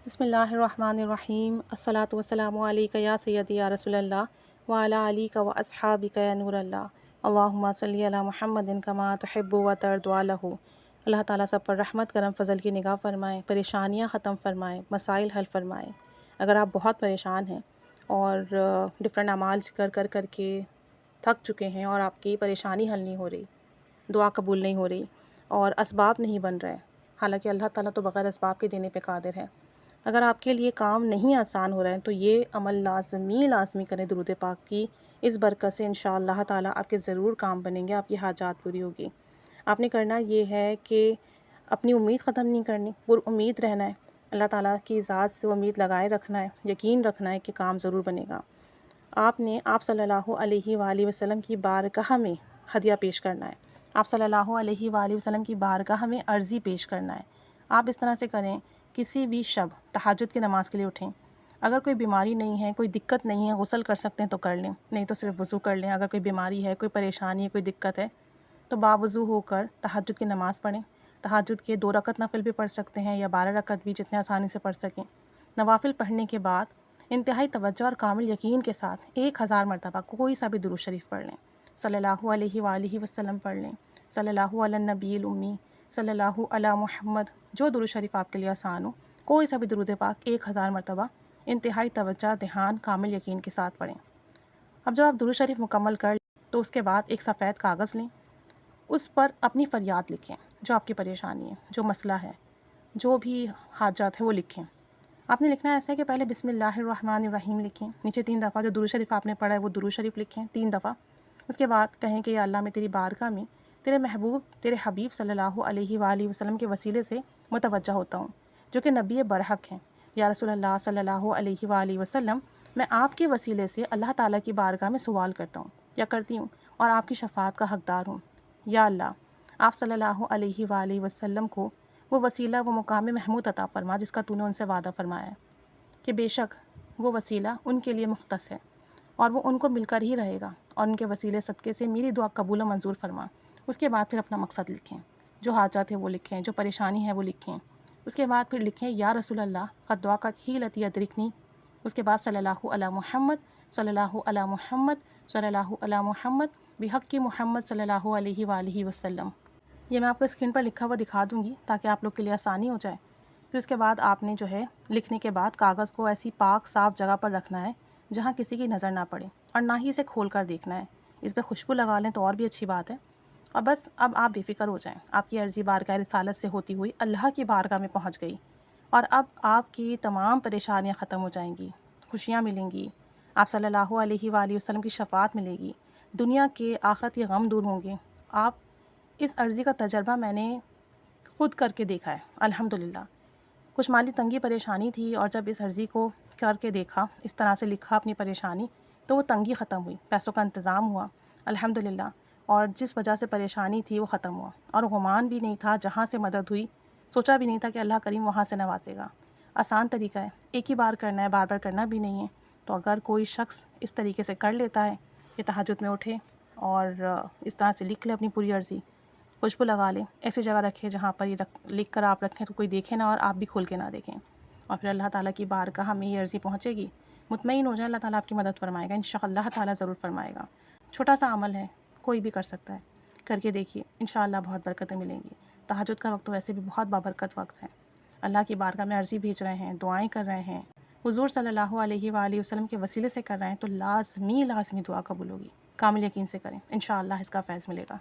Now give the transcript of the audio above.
بسم اللہ الرحمن الرحیم الصلاۃ والسلام علیک یا سیدی یا رسول اللہ وعلی علیک و اصحابک یا نور اللہ اللہم صلی علی محمد کما تحب و ترضی لہ۔ اللہ تعالیٰ سب پر رحمت کرم فضل کی نگاہ فرمائے، پریشانیاں ختم فرمائے، مسائل حل فرمائے۔ اگر آپ بہت پریشان ہیں اور ڈفرینٹ اعمال کر کر کے تھک چکے ہیں اور آپ کی پریشانی حل نہیں ہو رہی، دعا قبول نہیں ہو رہی اور اسباب نہیں بن رہے، حالانکہ اللہ تعالیٰ تو بغیر اسباب کے دینے پہ قادر ہے، اگر آپ کے لیے کام نہیں آسان ہو رہا ہے تو یہ عمل لازمی کریں درود پاک کی۔ اس برکت سے انشاءاللہ تعالیٰ آپ کے ضرور کام بنیں گے، آپ کی حاجات پوری ہوگی۔ آپ نے کرنا یہ ہے کہ اپنی امید ختم نہیں کرنی، پر امید رہنا ہے، اللہ تعالیٰ کی ذات سے امید لگائے رکھنا ہے، یقین رکھنا ہے کہ کام ضرور بنے گا۔ آپ صلی اللہ علیہ وآلہ وسلم کی بارگاہ میں ہدیہ پیش کرنا ہے، آپ صلی اللہ علیہ وآلہ وسلم کی بارگاہ میں عرضی پیش کرنا ہے۔ آپ اس طرح سے کریں، کسی بھی شب تہجد کی نماز کے لیے اٹھیں، اگر کوئی بیماری نہیں ہے، کوئی دقت نہیں ہے، غسل کر سکتے ہیں تو کر لیں، نہیں تو صرف وضو کر لیں۔ اگر کوئی بیماری ہے، کوئی پریشانی ہے، کوئی دقت ہے تو باوضو ہو کر تہجد کی نماز پڑھیں۔ تہجد کے 2 رکعت نفل بھی پڑھ سکتے ہیں یا 12 رکعت بھی، جتنے آسانی سے پڑھ سکیں۔ نوافل پڑھنے کے بعد انتہائی توجہ اور کامل یقین کے ساتھ 1000 مرتبہ کوئی سا بھی درود شریف پڑھ لیں، صلی اللہ علیہ وآلہ وسلم پڑھ لیں، صلی اللہ علی النبی الامی، صلی اللہ علی محمد، جو درود شریف آپ کے لیے آسان ہو، کوئی سا بھی درود پاک 1000 مرتبہ انتہائی توجہ، دھیان، کامل یقین کے ساتھ پڑھیں۔ اب جب آپ درود شریف مکمل کر لیں تو اس کے بعد ایک سفید کاغذ لیں، اس پر اپنی فریاد لکھیں، جو آپ کی پریشانی ہے، جو مسئلہ ہے، جو بھی حاجات ہے وہ لکھیں۔ آپ نے لکھنا ایسا ہے کہ پہلے بسم اللہ الرحمن الرحیم لکھیں، نیچے 3 دفعہ جو درود شریف آپ نے پڑھا ہے وہ درود شریف لکھیں 3 دفعہ۔ اس کے بعد کہیں کہ یا اللہ، میں تیری بارگاہ میں تیرے محبوب، تیرے حبیب صلی اللہ علیہ وآلہ وسلم کے وسیلے سے متوجہ ہوتا ہوں، جو کہ نبی برحق ہیں۔ یا رسول اللہ صلی اللہ علیہ وآلہ وسلم، میں آپ کے وسیلے سے اللہ تعالیٰ کی بارگاہ میں سوال کرتا ہوں یا کرتی ہوں اور آپ کی شفاعت کا حقدار ہوں۔ یا اللہ، آپ صلی اللہ علیہ وآلہ وسلم کو وہ وسیلہ، وہ مقام محمود عطا فرما جس کا تو نے ان سے وعدہ فرمایا ہے کہ بے شک وہ وسیلہ ان کے لیے مختص ہے اور وہ ان کو مل کر ہی رہے گا، اور ان کے وسیلے صدقے سے میری دعا قبول و منظور فرما۔ اس کے بعد پھر اپنا مقصد لکھیں، جو حاجات ہے وہ لکھیں، جو پریشانی ہے وہ لکھیں۔ اس کے بعد پھر لکھیں یا رسول اللہ قد ضاقت حیلتی ادرکنی۔ اس کے بعد صلی اللہ علی محمد، صلی اللہ علی محمد، صلی اللہ علی محمد بحق محمد صلی اللہ علیہ وآلہ وسلم۔ یہ میں آپ کو اسکرین پر لکھا ہوا دکھا دوں گی تاکہ آپ لوگ کے لیے آسانی ہو جائے۔ پھر اس کے بعد آپ نے جو ہے لکھنے کے بعد کاغذ کو ایسی پاک صاف جگہ پر رکھنا ہے جہاں کسی کی نظر نہ پڑے، اور نہ ہی اسے کھول کر دیکھنا ہے۔ اس پہ خوشبو لگا لیں تو اور بھی اچھی بات ہے۔ اور بس اب آپ بے فکر ہو جائیں، آپ کی عرضی بارگاہ رسالت سے ہوتی ہوئی اللہ کی بارگاہ میں پہنچ گئی، اور اب آپ کی تمام پریشانیاں ختم ہو جائیں گی، خوشیاں ملیں گی، آپ صلی اللہ علیہ وآلہ وسلم کی شفاعت ملے گی، دنیا کے آخرت کے غم دور ہوں گے۔ آپ اس عرضی کا تجربہ میں نے خود کر کے دیکھا ہے الحمدللہ۔ کچھ مالی تنگی پریشانی تھی، اور جب اس عرضی کو کر کے دیکھا، اس طرح سے لکھا اپنی پریشانی، تو وہ تنگی ختم ہوئی، پیسوں کا انتظام ہوا الحمدللہ، اور جس وجہ سے پریشانی تھی وہ ختم ہوا، اور گمان بھی نہیں تھا، جہاں سے مدد ہوئی سوچا بھی نہیں تھا کہ اللہ کریم وہاں سے نوازے گا۔ آسان طریقہ ہے، ایک ہی بار کرنا ہے، بار بار کرنا بھی نہیں ہے۔ تو اگر کوئی شخص اس طریقے سے کر لیتا ہے کہ تہجد میں اٹھے اور اس طرح سے لکھ لے اپنی پوری عرضی، خوشبو لگا لے، ایسی جگہ رکھے جہاں پر یہ لکھ کر آپ رکھیں تو کوئی دیکھے نہ اور آپ بھی کھول کے نہ دیکھیں، اور پھر اللہ تعالیٰ کی بارگاہ میں یہ عرضی پہنچے گی، مطمئن ہو جائیں اللہ تعالیٰ آپ کی مدد فرمائے گا، انشاءاللہ اللہ تعالیٰ ضرور فرمائے گا۔ چھوٹا سا عمل ہے، کوئی بھی کر سکتا ہے، کر کے دیکھیے، انشاءاللہ بہت برکتیں ملیں گی۔ تہجد کا وقت تو ویسے بھی بہت بابرکت وقت ہے، اللہ کی بارگاہ میں عرضی بھیج رہے ہیں، دعائیں کر رہے ہیں، حضور صلی اللہ علیہ وآلہ وسلم کے وسیلے سے کر رہے ہیں، تو لازمی دعا قبول ہوگی۔ کامل یقین سے کریں، انشاءاللہ اس کا فیض ملے گا۔